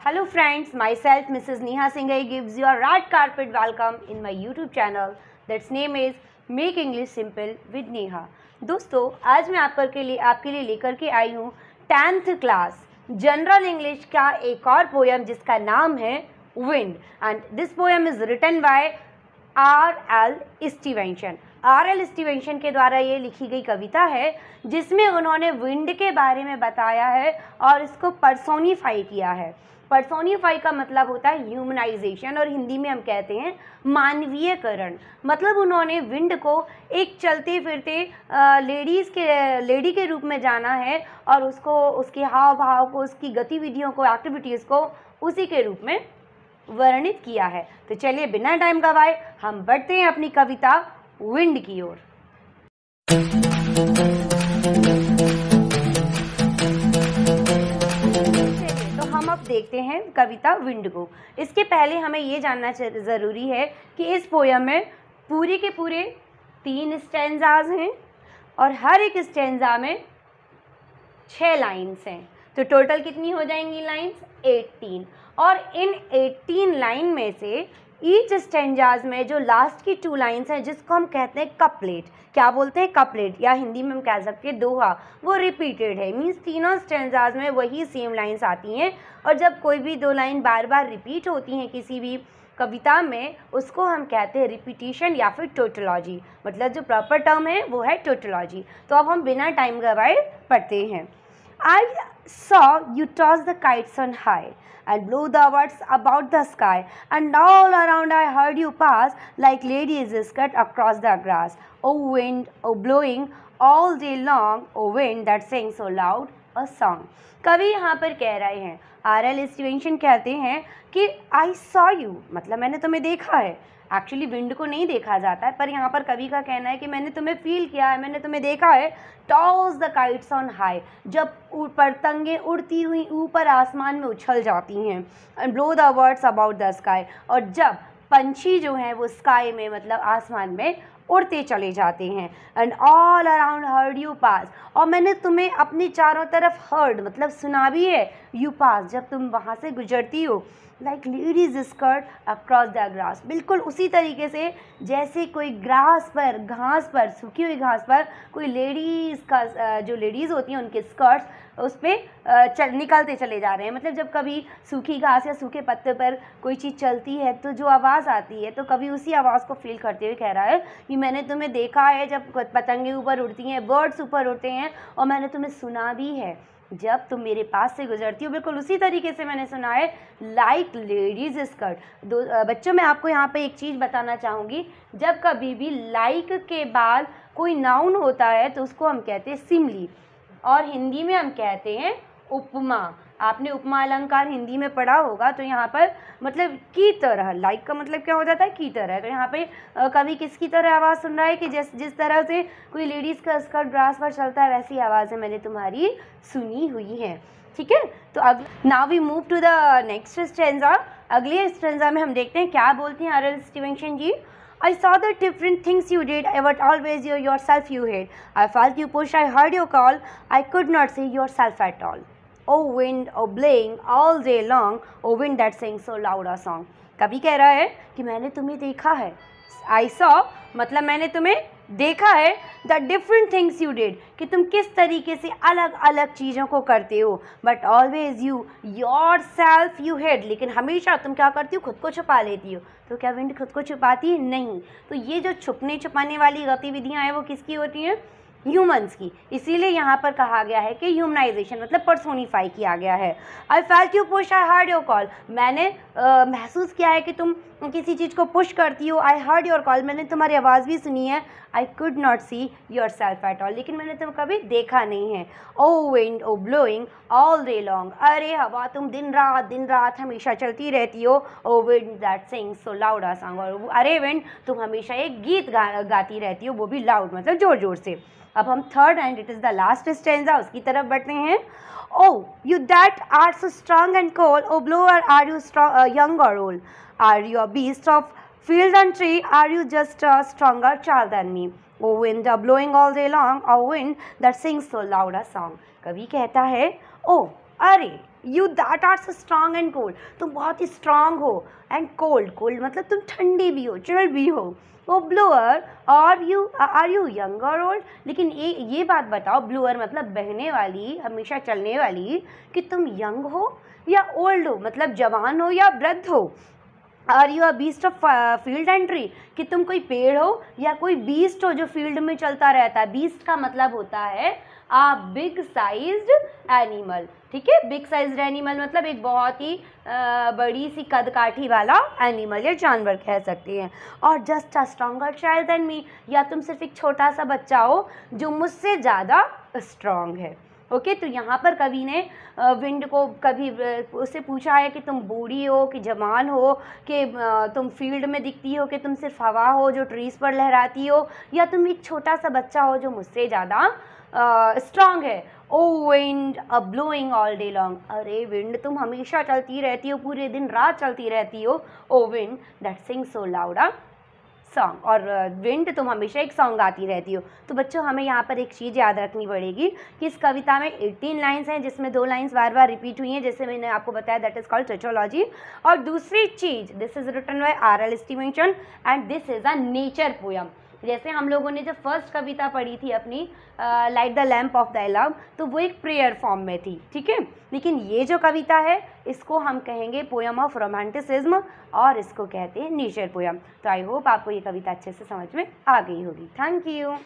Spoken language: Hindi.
Hello friends, myself Mrs. Neha Singhai gives you a red carpet welcome in my YouTube channel that's name is Make English Simple with Neha। दोस्तों आज मैं आपके लिए लेकर के आई हूँ 10th क्लास जनरल इंग्लिश का एक और पोएम जिसका नाम है wind and this poem is written by R.L. Stevenson. R.L. Stevenson के द्वारा ये लिखी गई कविता है जिसमें उन्होंने विंड के बारे में बताया है और इसको पर्सोनिफाई किया है। पर्सोनिफाई का मतलब होता है ह्यूमनाइजेशन और हिंदी में हम कहते हैं मानवीयकरण। मतलब उन्होंने विंड को एक चलते फिरते लेडी के रूप में जाना है और उसको उसके हाव भाव को, उसकी गतिविधियों को, एक्टिविटीज़ को उसी के रूप में वर्णित किया है। तो चलिए बिना टाइम गवाए हम बढ़ते हैं अपनी कविता विंड की ओर। अब देखते हैं कविता विंड को। इसके पहले हमें ये जानना ज़रूरी है कि इस पोयम में पूरे के पूरे 3 स्टैंजाज हैं और हर एक स्टैंजा में 6 लाइन्स हैं। तो टोटल कितनी हो जाएंगी लाइन्स? 18। और इन 18 लाइन में से ईच स्टैंजाज में जो लास्ट की 2 लाइन्स हैं जिसको हम कहते हैं कपलेट। क्या बोलते हैं? कपलेट, या हिंदी में हम कह सकते हैं दोहा, वो रिपीटेड है। मीन्स तीनों स्टैंजाज में वही सेम लाइन्स आती हैं और जब कोई भी 2 लाइन बार बार रिपीट होती हैं किसी भी कविता में उसको हम कहते हैं रिपीटिशन या फिर टोटोलॉजी। मतलब जो प्रॉपर टर्म है वो है टोटोलॉजी। तो अब हम बिना टाइम गवाए पढ़ते हैं। I saw you toss the kites on high and blew the words about the sky, and all around I heard you pass like ladies skirt across the grass. Oh wind, oh blowing all day long, oh wind that sings so loud a song. कवि यहाँ पर कह रहे हैं, R.L. स्टीवेंसन कहते हैं कि I saw you, मतलब मैंने तुम्हें देखा है। एक्चुअली विंड को नहीं देखा जाता है पर यहाँ पर कवि का कहना है कि मैंने तुम्हें फील किया है, मैंने तुम्हें देखा है। Toss the kites on high, जब पतंगें उड़ती हुई ऊपर आसमान में उछल जाती हैं। And blow the words about the sky, और जब पंछी जो हैं वो स्काई में मतलब आसमान में उड़ते चले जाते हैं। And all around heard you pass, और मैंने तुम्हें अपनी चारों तरफ हर्ड मतलब सुना भी है। यू पास, जब तुम वहाँ से गुजरती हो। Like ladies skirt across the grass, बिल्कुल उसी तरीके से जैसे कोई घास पर सूखी हुई घास पर कोई लेडीज़ का जो लेडीज़ होती हैं उनके स्कर्ट्स उस पर निकलते चले जा रहे हैं। मतलब जब कभी सूखी घास या सूखे पत्ते पर कोई चीज़ चलती है तो जो आवाज़ आती है तो कभी उसी आवाज़ को फील करते हुए कह रहा है कि मैंने तुम्हें देखा है जब पतंगे ऊपर उड़ती हैं, बर्ड्स ऊपर उड़ते हैं, और मैंने तुम्हें सुना भी है जब तुम मेरे पास से गुजरती हो। बिल्कुल उसी तरीके से मैंने सुना है लाइक लेडीज़ स्कर्ट। बच्चों मैं आपको यहाँ पे एक चीज़ बताना चाहूँगी, जब कभी भी लाइक के बाद कोई नाउन होता है तो उसको हम कहते हैं सिमली और हिंदी में हम कहते हैं उपमा। आपने उपमा अलंकार हिंदी में पढ़ा होगा। तो यहाँ पर मतलब की तरह, लाइक का मतलब क्या हो जाता है? की तरह। तो यहाँ पे कवि किसकी तरह आवाज़ सुन रहा है कि जिस तरह से कोई लेडीज़ का स्कर्ट ग्रास पर चलता है वैसी आवाज़ें मैंने तुम्हारी सुनी हुई हैं। ठीक है, तो अब now we move to the next stanza. अगले स्टैंजा में हम देखते हैं क्या बोलते हैं R.L. Stevenson ji. I saw the different things you did, but always yourself you hid. I felt you push, I heard your call, I could not see yourself at all. Oh wind, oh blowing all day long, oh wind that sings so loud a song. कवि कह रहा है कि मैंने तुम्हें देखा है। I saw मतलब मैंने तुम्हें देखा है। The different things you did, कि तुम किस तरीके से अलग अलग चीज़ों को करते हो। But always you your self you head, लेकिन हमेशा तुम क्या करती हो? खुद को छुपा लेती हो। तो क्या विंड खुद को छुपाती है? नहीं। तो ये जो छुपने छुपाने वाली गतिविधियाँ हैं वो किसकी होती हैं? ह्यूमन्स की। इसीलिए यहाँ पर कहा गया है कि ह्यूमनाइजेशन मतलब पर्सोनिफाई किया गया है। I felt you push, I heard your call, मैंने महसूस किया है कि तुम किसी चीज़ को पुश करती हो। आई हर्ड योर कॉल, मैंने तुम्हारी आवाज़ भी सुनी है। I could not see yourself at all, लेकिन मैंने तुम कभी देखा नहीं है। O wind, O blowing all day long, अरे हवा तुम दिन रात हमेशा चलती रहती हो। O wind that sings so loud a song, और अरे विंड तुम हमेशा एक गीत गाती रहती हो, वो भी लाउड मतलब ज़ोर ज़ोर से। अब हम third and it is the last stanza उसकी तरफ बढ़ते हैं। Oh, you that are so strong and cold, oh blower, are you strong, young or old? Are you a beast of field and tree? Are you just a stronger child than me? Oh wind, blowing all day long, oh wind that sings so loud a song. कवि कहता है, ओ अरे you that are so strong and cold, तुम बहुत ही स्ट्रांग हो, एंड कोल्ड, कोल्ड मतलब तुम ठंडी भी हो, चिल भी हो। वो ब्लोअर, और यू आर यू यंग और ओल्ड, लेकिन ये बात बताओ, ब्लोअर मतलब बहने वाली, हमेशा चलने वाली, कि तुम यंग हो या ओल्ड हो, मतलब जवान हो या वृद्ध हो। Are you a beast of field and tree, कि तुम कोई पेड़ हो या कोई बीस्ट हो जो फील्ड में चलता रहता है। बीस्ट का मतलब होता है आ बिग साइज्ड एनिमल, ठीक है। बिग साइज्ड एनिमल मतलब एक बहुत ही बड़ी सी कदकाठी वाला एनिमल या जानवर कह सकते हैं। और just a stronger child than me, या तुम सिर्फ एक छोटा सा बच्चा हो जो मुझसे ज़्यादा स्ट्रॉन्ग है। ओके तो यहाँ पर कवि ने विंड को कभी उससे पूछा है कि तुम बूढ़ी हो कि जवान हो, कि तुम फील्ड में दिखती हो, कि तुम सिर्फ हवा हो जो ट्रीज़ पर लहराती हो, या तुम एक छोटा सा बच्चा हो जो मुझसे ज़्यादा स्ट्रांग है। ओ विंड अ ब्लोइंग ऑल डे लॉन्ग, अरे विंड तुम हमेशा चलती रहती हो, पूरे दिन रात चलती रहती हो। O wind that sing so loud a song, और विंड तुम हमेशा एक सॉन्ग गाती रहती हो। तो बच्चों हमें यहाँ पर एक चीज़ याद रखनी पड़ेगी कि इस कविता में 18 लाइन्स हैं, जिसमें 2 लाइन्स बार बार रिपीट हुई हैं, जैसे मैंने आपको बताया, दैट इज़ कॉल्ड टेट्रोलॉजी। और दूसरी चीज़, this is written by R L. Stevenson and this is a nature poem. जैसे हम लोगों ने जब फर्स्ट कविता पढ़ी थी अपनी light the lamp of the love, तो वो एक प्रेयर फॉर्म में थी, ठीक है। लेकिन ये जो कविता है इसको हम कहेंगे पोयम ऑफ रोमांटिसिज्म, और इसको कहते हैं नेचर पोयम। तो आई होप आपको ये कविता अच्छे से समझ में आ गई होगी। Thank you.